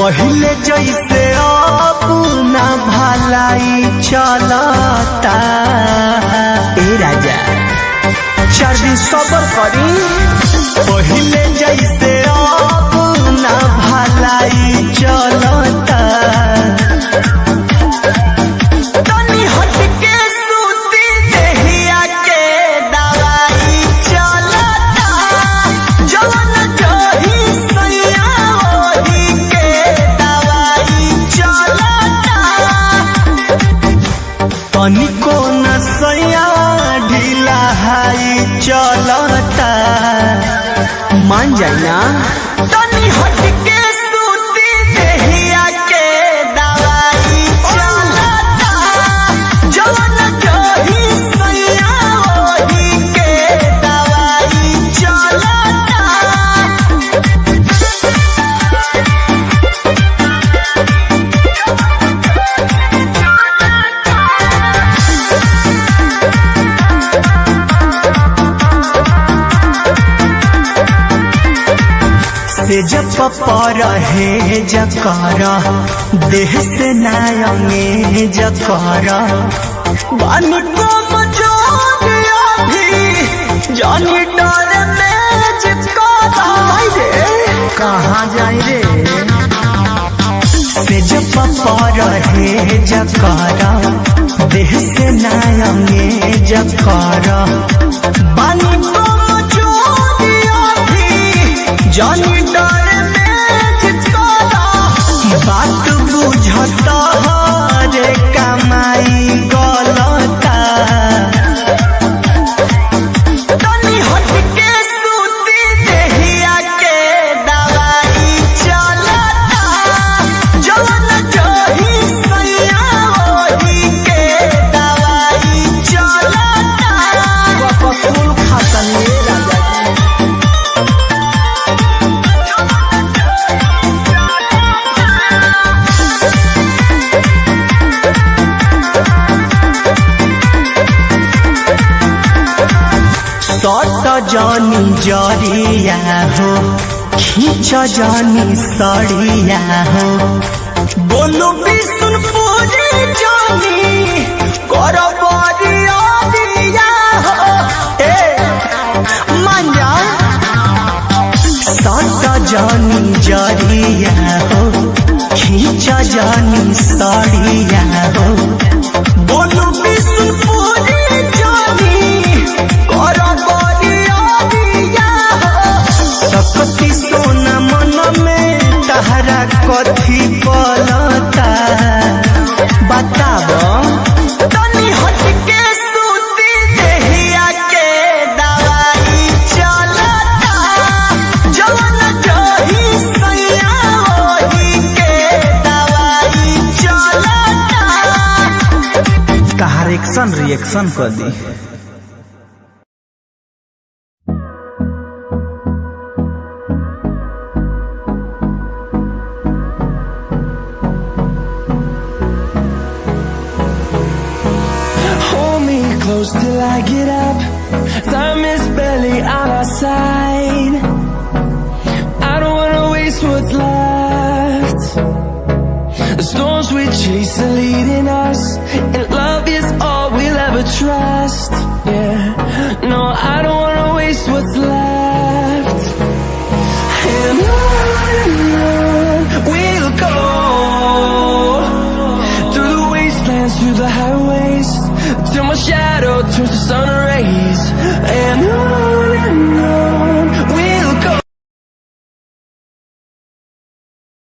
पहले जैसे अब ना भलाई चलता। ए राजा 4 दिन सबर करी। पहले जैसे अब ना भलाई चलता। तनी हट के सूती देहिया के दवाई चलता। जवन जही सैया वही के दवाई चलता। तनिको न सैया ढीला हाई चलता। मान जाइना। तनी हट के सूती देहिया के दवाई चलता। जवन जही सैया वही के दवाई चलता। से जब पर है जकर देह से नायंगे जकर बानी को मजोरिया भी जानी डर में जिकरा। कहाँ जाए रे। से जब पर है जकर देह से नायंगे जकर बानी को मजोरिया भी जानी डर में जिकरा। बात बुझता रे कमाई गलता। तनी हट के सूती देहिया के दवाई चलता। जवन जही सैया वही के दवाई चलता। कपूर खातन ये राजा सट जानी जरिया हो खींच जानी सड़िया हो। बोलू विष्णुपुरी जानी कर बरिया दिया हो। ए मान जा। सट जानी जरिया हो खींच जानी सड़िया हो। बोलू विष्णुपुरी जानी कर सकती सोना मन में तहरा कथी पलता। बताब। तनी हट के सूती देहिया के दवाई चलता। जवन जही सैया वही के दवाई चलता। कहार एक्शन रिएक्शन कर दी। Close till I get up. Time is barely on our side. I don't wanna waste what's left. The storms we chase are leading us, and love is all we'll ever trust. Yeah, no, I don't wanna waste what's left.